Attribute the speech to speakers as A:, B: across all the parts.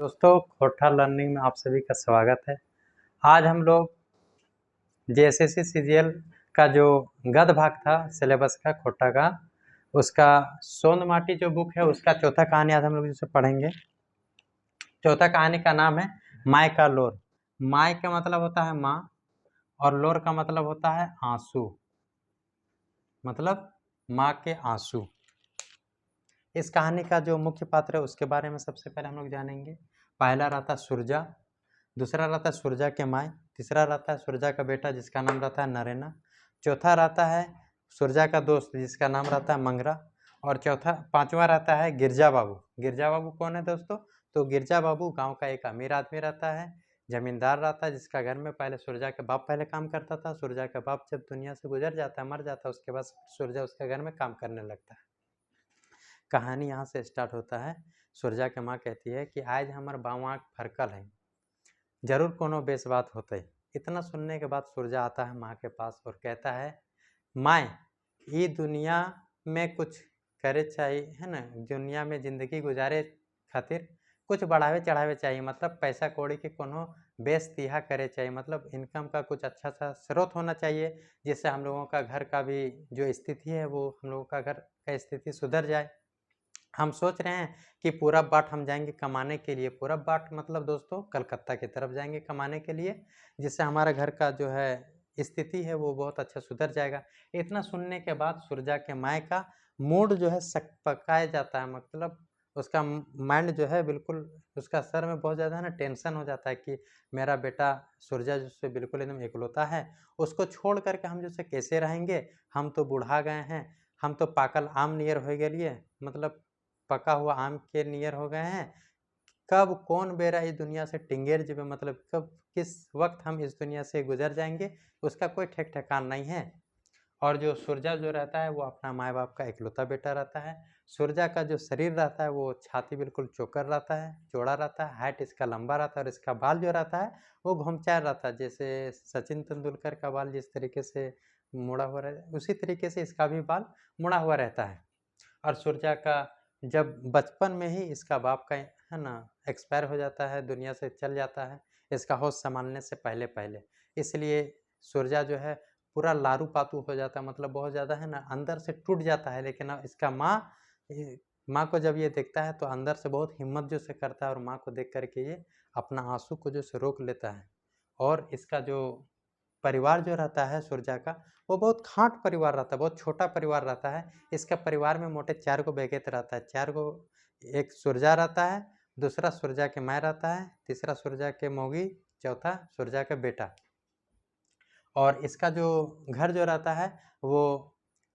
A: दोस्तों, खोटा लर्निंग में आप सभी का स्वागत है। आज हम लोग जेएसएससी सीजीएल का जो गद्य भाग था सिलेबस का खोटा का, उसका सोंद माटी जो बुक है उसका चौथा कहानी आज हम लोग जिसे पढ़ेंगे। चौथा कहानी का नाम है माय का लोर। माय का मतलब होता है माँ और लोर का मतलब होता है आंसू, मतलब माँ के आंसू। इस कहानी का जो मुख्य पात्र है उसके बारे में सबसे पहले हम लोग जानेंगे। पहला रहता है सुरजा, दूसरा रहता है सुरजा के माई, तीसरा रहता है सुरजा का बेटा जिसका नाम रहता है नरेना, चौथा रहता है सुरजा का दोस्त जिसका नाम रहता है मंगरा, और पांचवा रहता है गिरजा बाबू। गिरजा बाबू कौन है दोस्तों? तो गिरजा बाबू गांव का एक अमीर आदमी रहता है, जमींदार रहता है, जिसका घर में पहले सुरजा के बाप पहले काम करता था। सुरजा का बाप जब दुनिया से गुजर जाता है, मर जाता है, उसके बाद सुरजा उसके घर में काम करने लगता है। कहानी यहाँ से स्टार्ट होता है। सुरजा के माँ कहती है कि आज हमार बाँवा फरकल है, जरूर कोनो बेस बात होते। इतना सुनने के बाद सुरजा आता है माँ के पास और कहता है, माँ ये दुनिया में कुछ करे चाहिए है ना, दुनिया में जिंदगी गुजारे खातिर कुछ बढ़ावे चढ़ावे चाहिए, मतलब पैसा कौड़ी के कोनो बेस तिहा करे चाहिए, मतलब इनकम का कुछ अच्छा सा स्रोत होना चाहिए जिससे हम लोगों का घर का भी जो स्थिति है वो हम लोगों का घर का स्थिति सुधर जाए। हम सोच रहे हैं कि पूरब बाट हम जाएंगे कमाने के लिए। पूरब बाट मतलब दोस्तों कलकत्ता की तरफ जाएंगे कमाने के लिए, जिससे हमारा घर का जो है स्थिति है वो बहुत अच्छा सुधर जाएगा। इतना सुनने के बाद सुरजा के माए का मूड जो है पकाया जाता है, मतलब उसका माइंड जो है बिल्कुल, उसका सर में बहुत ज़्यादा है ना टेंशन हो जाता है कि मेरा बेटा सुरजा जिससे बिल्कुल एकदम इकलौता है, उसको छोड़ करके हम जैसे कैसे रहेंगे। हम तो बुढ़ा गए हैं, हम तो पाकल आम नियर हो गए, मतलब पका हुआ आम के नियर हो गए हैं। कब कौन बेरा इस दुनिया से टिंगेर जेबे, मतलब कब किस वक्त हम इस दुनिया से गुजर जाएंगे उसका कोई ठेक ठिकान नहीं है। और जो सुरजा जो रहता है वो अपना माँ बाप का इकलौता बेटा रहता है। सुरजा का जो शरीर रहता है वो छाती बिल्कुल चौकर रहता है, चौड़ा रहता है, हाइट इसका लंबा रहता है, और इसका बाल जो रहता है वो घुमचार रहता है। जैसे सचिन तेंदुलकर का बाल जिस तरीके से मुड़ा हुआ रहता है, उसी तरीके से इसका भी बाल मुड़ा हुआ रहता है। और सुरजा का जब बचपन में ही इसका बाप का है ना एक्सपायर हो जाता है, दुनिया से चल जाता है, इसका होश संभालने से पहले पहले। इसलिए सुरजा जो है पूरा लारू पातू हो जाता है, मतलब बहुत ज़्यादा है ना अंदर से टूट जाता है। लेकिन अब इसका माँ को जब ये देखता है तो अंदर से बहुत हिम्मत जो से करता है, और माँ को देख करके ये अपना आंसू को जो से रोक लेता है। और इसका जो परिवार जो रहता है सुरजा का, वो बहुत खाट परिवार रहता है, बहुत छोटा परिवार रहता है। इसका परिवार में मोटे 4 गो बेगेत रहता है, 4 गो। एक सुरजा रहता है, दूसरा सुरजा के माँ रहता है, तीसरा सुरजा के मौगी, चौथा सुरजा का बेटा। और इसका जो घर जो रहता है वो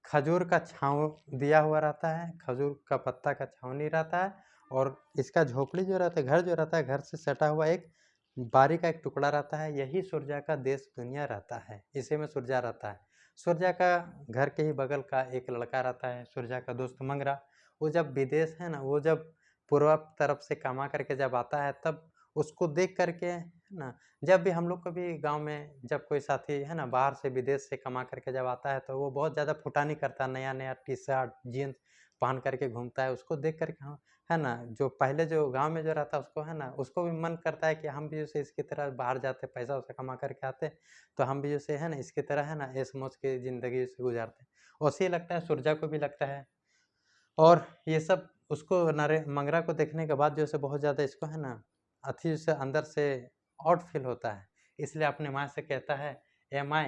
A: खजूर का छाँव दिया हुआ रहता है, खजूर का पत्ता का छावनी रहता है। और इसका झोपड़ी जो रहता है, घर जो रहता है, घर से सटा हुआ एक बारी का एक टुकड़ा रहता है। यही सुरजा का देश दुनिया रहता है, इसी में सुरजा रहता है। सुरजा का घर के ही बगल का एक लड़का रहता है, सुरजा का दोस्त मंगरा। वो जब विदेश है ना, वो जब पूर्व तरफ से कमा करके जब आता है तब उसको देख करके है ना, जब भी हम लोग कभी गांव में जब कोई साथी है ना बाहर से विदेश से कमा करके जब आता है तो वो बहुत ज़्यादा फुटानी करता है, नया नया टी शर्ट जीन्स पहन करके घूमता है। उसको देख करके हम है ना, जो पहले जो गांव में जो रहता है उसको है ना, उसको भी मन करता है कि हम भी जैसे इसकी तरह बाहर जाते पैसा वैसा कमा करके आते, तो हम भी जैसे है ना इसकी तरह है ना ऐश मौज की ज़िंदगी से गुजारते। वैसे ही लगता है सुरजा को भी लगता है। और ये सब उसको नरे मंगरा को देखने के बाद जो है बहुत ज़्यादा इसको है ना अथी से अंदर से ऑड फील होता है। इसलिए अपने माँ से कहता है, ए माँ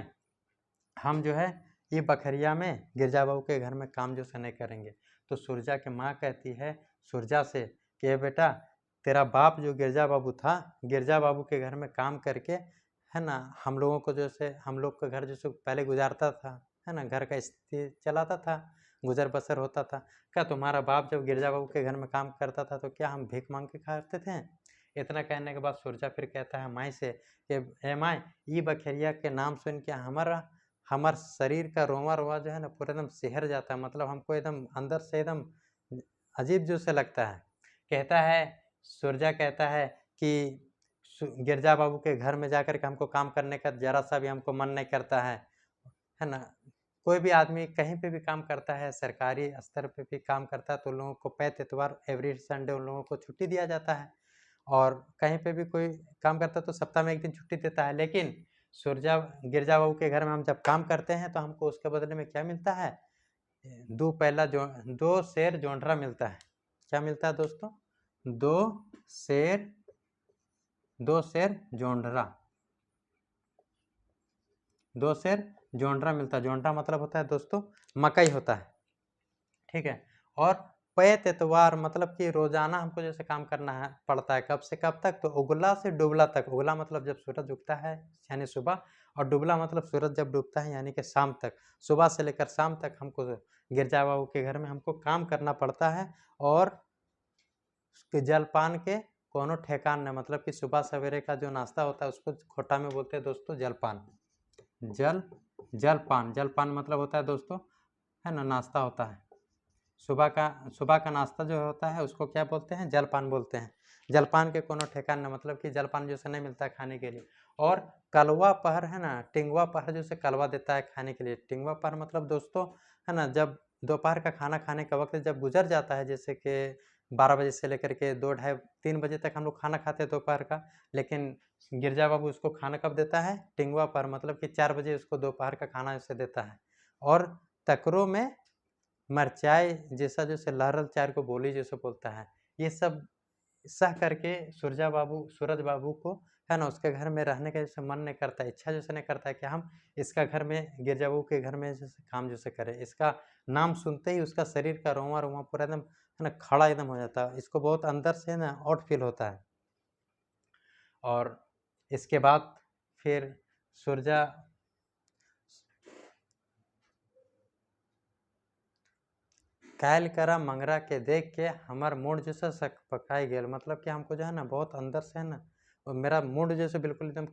A: हम जो है ये बखरिया में गिरजा बाबू के घर में काम जो से नहीं करेंगे। तो सुरजा की माँ कहती है सुरजा से कि ए बेटा, तेरा बाप जो गिरजा बाबू था, गिरजा बाबू के घर में काम करके है ना हम लोगों को जैसे हम लोग का घर जैसे पहले गुजारता था, है ना घर का स्थिति चलाता था, गुजर बसर होता था। क्या तुम्हारा बाप जब गिरजा बाबू के घर में काम करता था तो क्या हम भीख मांग के खाते थे? इतना कहने के बाद सुरजा फिर कहता है माई से कि ए माई ई बखेरिया के नाम सुन के हमारा हमार शरीर का रोवा रोवा जो है ना पूरा एकदम सिहर जाता है, मतलब हमको एकदम अंदर से एकदम अजीब जो से लगता है। कहता है सुरजा कहता है कि गिरजा बाबू के घर में जाकर के हमको काम करने का जरा सा भी हमको मन नहीं करता है ना। कोई भी आदमी कहीं पे भी काम करता है, सरकारी स्तर पे भी काम करता है तो लोगों को पैत एतवार एवरी संडे उन लोगों को छुट्टी दिया जाता है। और कहीं पे भी कोई काम करता है तो सप्ताह में 1 दिन छुट्टी देता है। लेकिन सूरजा गिरजा बाबू के घर में हम जब काम करते हैं तो हमको उसके बदले में क्या मिलता है? 2 सेर जोंधरा मिलता है। क्या मिलता है दोस्तों? 2 सेर 2 सेर जोंधरा 2 सेर जोंधरा मिलता है। जोंधरा मतलब होता है दोस्तों मकई होता है, ठीक है। और पैत एतवार मतलब कि रोजाना हमको जैसे काम करना है पड़ता है। कब से कब तक? तो उगला से डुबला तक। उगला मतलब जब सूरज उगता है यानी सुबह, और डुबला मतलब सूरज जब डूबता है यानी कि शाम तक। सुबह से लेकर शाम तक हमको गिरजा बाबू के घर में हमको काम करना पड़ता है। और जलपान के कोनो ठेकान नहीं, मतलब कि सुबह सवेरे का जो नाश्ता होता है उसको खोटा में बोलते हैं दोस्तों जलपान। जलपान मतलब होता है दोस्तों, है ना, नाश्ता होता है। सुबह का नाश्ता जो होता है उसको क्या बोलते हैं? जलपान बोलते हैं। जलपान के कोनो ठेकान न, मतलब कि जलपान जैसे नहीं मिलता है खाने के लिए। और कलवा पहर है ना, टिंगवा पहर जैसे कलवा देता है खाने के लिए। टिंगवा पहर मतलब दोस्तों, है ना, जब दोपहर का खाना खाने का वक्त जब गुजर जाता है, जैसे कि 12 बजे से लेकर के 2 ढाई 3 बजे तक हम लोग खाना खाते हैं दोपहर का, लेकिन गिरजा बाबू उसको खाना कब देता है? टिंगवा पहर मतलब कि 4 बजे उसको दोपहर का खाना उसे देता है। और तकरों में मरचाई जैसा जैसे लहरल चार को बोली जैसे बोलता है। ये सब सह करके सूरज बाबू को, है ना, उसके घर में रहने का जैसे मन नहीं करता, इच्छा जैसे नहीं करता है कि हम इसका घर में गिरजा बाबू के घर में जैसे काम जैसे करें। इसका नाम सुनते ही उसका शरीर का रोंवा रोंवा पूरा एकदम, है ना, खड़ा एकदम हो जाता है। इसको बहुत अंदर से ना आउट फील होता है। और इसके बाद फिर सूरजा कायल करा मंगरा के देख के हमार मूड जैसे सकपकाई गेल, मतलब कि हमको जो है ना बहुत अंदर से है ना, और मेरा मूड जैसे बिल्कुल एकदम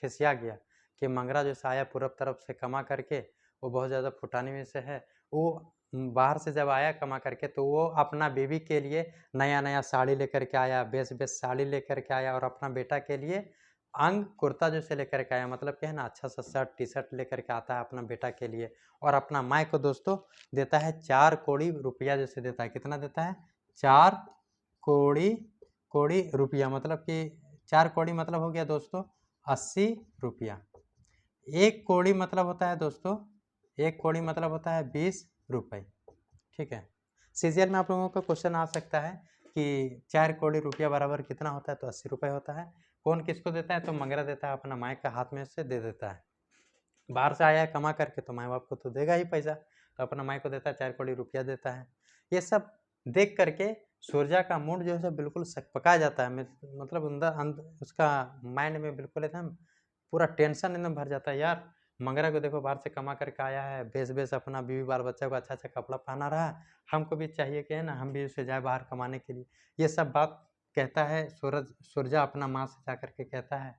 A: खिसिया गया कि मंगरा जैसे आया पूरब तरफ से कमा करके, वो बहुत ज़्यादा फुटानी में से है। वो बाहर से जब आया कमा करके तो वो अपना बीवी के लिए नया नया साड़ी लेकर के आया, बेस बेस साड़ी लेकर के आया, और अपना बेटा के लिए अंग कुर्ता जैसे लेकर के आया, मतलब कि है ना अच्छा सा शर्ट टी शर्ट लेकर के आता है अपना बेटा के लिए। और अपना माई को दोस्तों देता है 4 कौड़ी रुपया जैसे देता है। कितना देता है? 4 कौड़ी कौड़ी रुपया, मतलब कि 4 कौड़ी मतलब हो गया दोस्तों 80 रुपया। 1 कौड़ी मतलब होता है दोस्तों, 1 कौड़ी मतलब होता है 20 रुपये, ठीक है। सीजीएल में आप लोगों का क्वेश्चन आ सकता है कि 4 कौड़ी रुपया बराबर कितना होता है? तो 80 रुपये होता है। कौन किसको देता है? तो मंगरा देता है, अपना माई का हाथ में से दे देता है। बाहर से आया है कमा करके तो माँ बाप को तो देगा ही पैसा, तो अपना माई को देता है 4 कौड़ी रुपया देता है। ये सब देख करके सूरजा का मूड जो है सब बिल्कुल सकपका जाता है। मतलब अंदर उसका माइंड में बिल्कुल एकदम पूरा टेंशन एकदम भर जाता है। यार मंगरा को देखो बाहर से कमा करके आया है, बेस बेस अपना बीवी बाल बच्चा को अच्छा अच्छा कपड़ा पहना रहा है, हमको भी चाहिए कि है ना हम भी उसे जाए बाहर कमाने के लिए। ये सब बात कहता है सूरजा अपना माँ से जा करके कहता है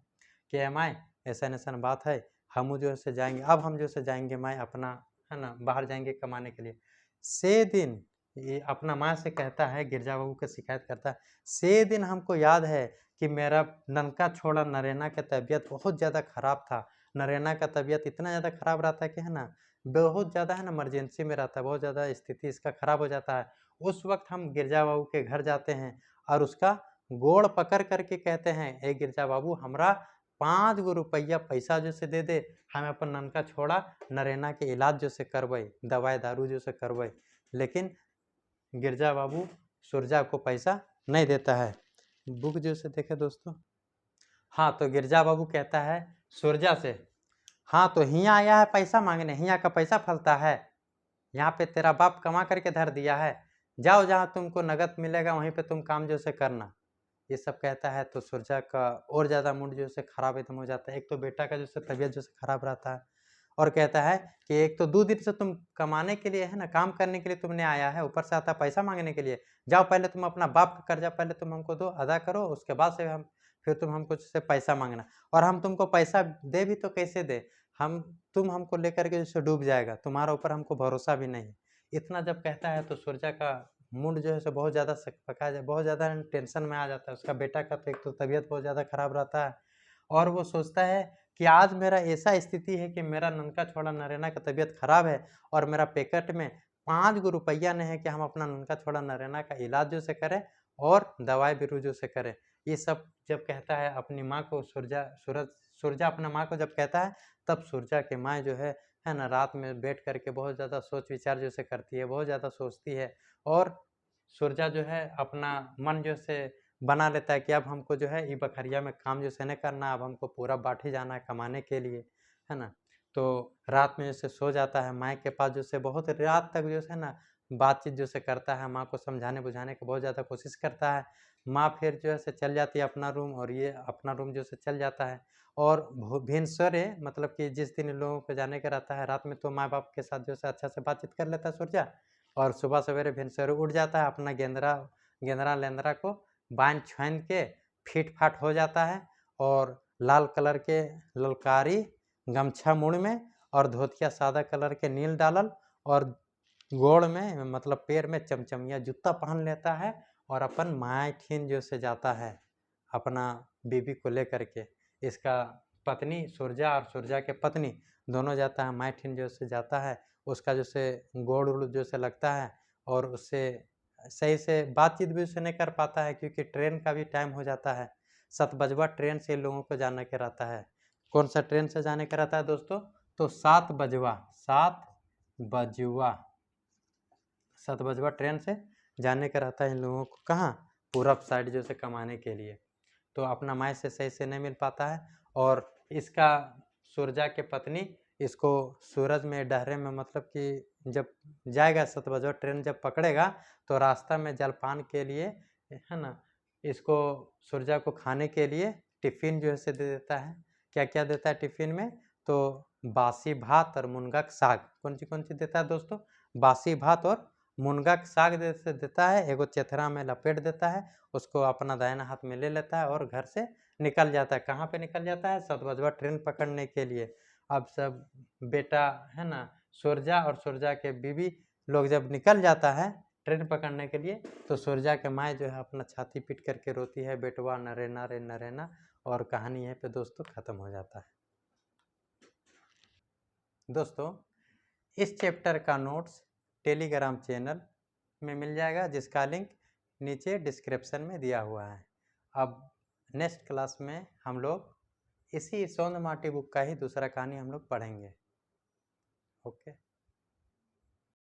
A: कि माई ऐसा ऐसा बात है, हम जो है जाएंगे, अब हम जो है जाएंगे माँ अपना, है ना, बाहर जाएंगे कमाने के लिए। से दिन ये अपना माँ से कहता है, गिरजा बाबू का शिकायत करता है, से दिन हमको याद है कि मेरा ननका छोड़ा नरेना का तबीयत बहुत ज़्यादा खराब था। नरेना का तबीयत इतना ज़्यादा खराब रहता है कि है ना बहुत ज़्यादा, है ना, इमरजेंसी में रहता है, बहुत ज़्यादा स्थिति इसका खराब हो जाता है। उस वक्त हम गिरजा बाबू के घर जाते हैं और उसका गोड़ पकड़ करके कहते हैं, ए गिरजा बाबू हमरा 5 गो रुपया पैसा जो से दे दे, हम अपन ननका छोड़ा नरेना के इलाज जो से करवाई, दवाई दारू जो से करवाई। लेकिन गिरजा बाबू सूरजा को पैसा नहीं देता है। बुक जो से देखे दोस्तों, हाँ, तो गिरजा बाबू कहता है सूरजा से, हाँ तो हियाँ आया है पैसा मांगने, हियाँ का पैसा फलता है, यहाँ पे तेरा बाप कमा करके धर दिया है, जाओ जहाँ तुमको नगद मिलेगा वहीं पे तुम काम जो से करना। ये सब कहता है तो सूरजा का और ज़्यादा मूड जो से खराब एकदम हो जाता है। एक तो बेटा का जो से तबीयत जो से खराब रहता है, और कहता है कि एक तो 2 दिन से तुम कमाने के लिए, है ना, काम करने के लिए तुमने आया है, ऊपर से आता पैसा मांगने के लिए। जाओ पहले तुम अपना बाप का कर्जा पहले तुम हमको दो, अदा करो, उसके बाद से हम फिर तुम हमको से पैसा मांगना। और हम तुमको पैसा दे भी तो कैसे दे, हम तुम हमको लेकर के जैसे डूब जाएगा, तुम्हारा ऊपर हमको भरोसा भी नहीं। इतना जब कहता है तो सूरजा का मूड जो है सो बहुत ज़्यादा सकपका जाए, बहुत ज़्यादा टेंशन में आ जाता है। उसका बेटा का तो एक तो तबीयत बहुत ज़्यादा खराब रहता है, और वो सोचता है कि आज मेरा ऐसा स्थिति है कि मेरा ननका छोड़ा नरेना का तबीयत खराब है, और मेरा पैकेट में 5 गो रुपया नहीं है कि हम अपना ननका छोड़ा नरेना का इलाज जो से करें और दवाई बिरू जो से करें। ये सब जब कहता है अपनी माँ को सूरजा अपना माँ को जब कहता है, तब सूरजा की माँ जो है ना, रात में बैठ करके बहुत ज़्यादा सोच विचार जैसे करती है, बहुत ज़्यादा सोचती है। और सूरजा जो है अपना मन जो से बना लेता है कि अब हमको जो है ये बखरिया में काम जो से नहीं करना, अब हमको पूरा बाठी जाना है कमाने के लिए, है ना। तो रात में जैसे सो जाता है, माँ के पास जो से बहुत रात तक जो है ना बातचीत जो से करता है, माँ को समझाने बुझाने की बहुत ज़्यादा कोशिश करता है। माँ फिर जो है चल जाती है अपना रूम, और ये अपना रूम जो से चल जाता है। और भिनसरे मतलब कि जिस दिन इन लोगों को जाने का रहता है, रात में तो माँ बाप के साथ जो है अच्छा से बातचीत कर लेता है सूरजा, और सुबह सवेरे भिनसरे उठ जाता है, अपना गेंदरा लेंदरा को बांध छान के फिट फाट हो जाता है, और लाल कलर के ललकारी गमछा मुड़ में और धोतिया सादा कलर के नील डालल, और गोड़ में मतलब पैर में चमचमिया जूता पहन लेता है, और अपन मायठिन जो से जाता है अपना बीबी को लेकर के। इसका पत्नी सूरजा और सूरजा के पत्नी दोनों जाता है, मायठिन जो से जाता है, उसका जो से गोड़ उड़ जो से लगता है, और उससे सही से बातचीत भी उससे नहीं कर पाता है, क्योंकि ट्रेन का भी टाइम हो जाता है। 7 बजवा ट्रेन से लोगों को जाने का रहता है। कौन सा ट्रेन से जाने का रहता है दोस्तों? तो 7 बजवा 7 बजवा ट्रेन से जाने का रहता है इन लोगों को। कहाँ? पूरब साइड जो से कमाने के लिए। तो अपना माँ से सही से नहीं मिल पाता है, और इसका सूरजा के पत्नी इसको सूरज में डहरे में मतलब कि जब जाएगा 7 बजे ट्रेन जब पकड़ेगा, तो रास्ता में जलपान के लिए, है ना, इसको सूरजा को खाने के लिए टिफ़िन जो है से दे देता है। क्या क्या देता है टिफ़िन में? तो बासी भात और मुनगा का साग। कौन सी देता है दोस्तों? बासी भात और मुनगा का साग जैसे देता है, एगो चेथरा में लपेट देता है, उसको अपना दाहिना हाथ में ले लेता है और घर से निकल जाता है। कहाँ पे निकल जाता है? 7 बजवा ट्रेन पकड़ने के लिए। अब सब बेटा, है ना, सूरजा और सूरजा के बीवी लोग जब निकल जाता है ट्रेन पकड़ने के लिए, तो सूरजा के माँ जो है अपना छाती पीट करके रोती है, बेटवा नरेना रे नरेना, और कहानी यहीं पे दोस्तों ख़त्म हो जाता है। दोस्तों, इस चैप्टर का नोट्स टेलीग्राम चैनल में मिल जाएगा, जिसका लिंक नीचे डिस्क्रिप्शन में दिया हुआ है। अब नेक्स्ट क्लास में हम लोग इसी सोंद माटी बुक का ही दूसरा कहानी हम लोग पढ़ेंगे। ओके।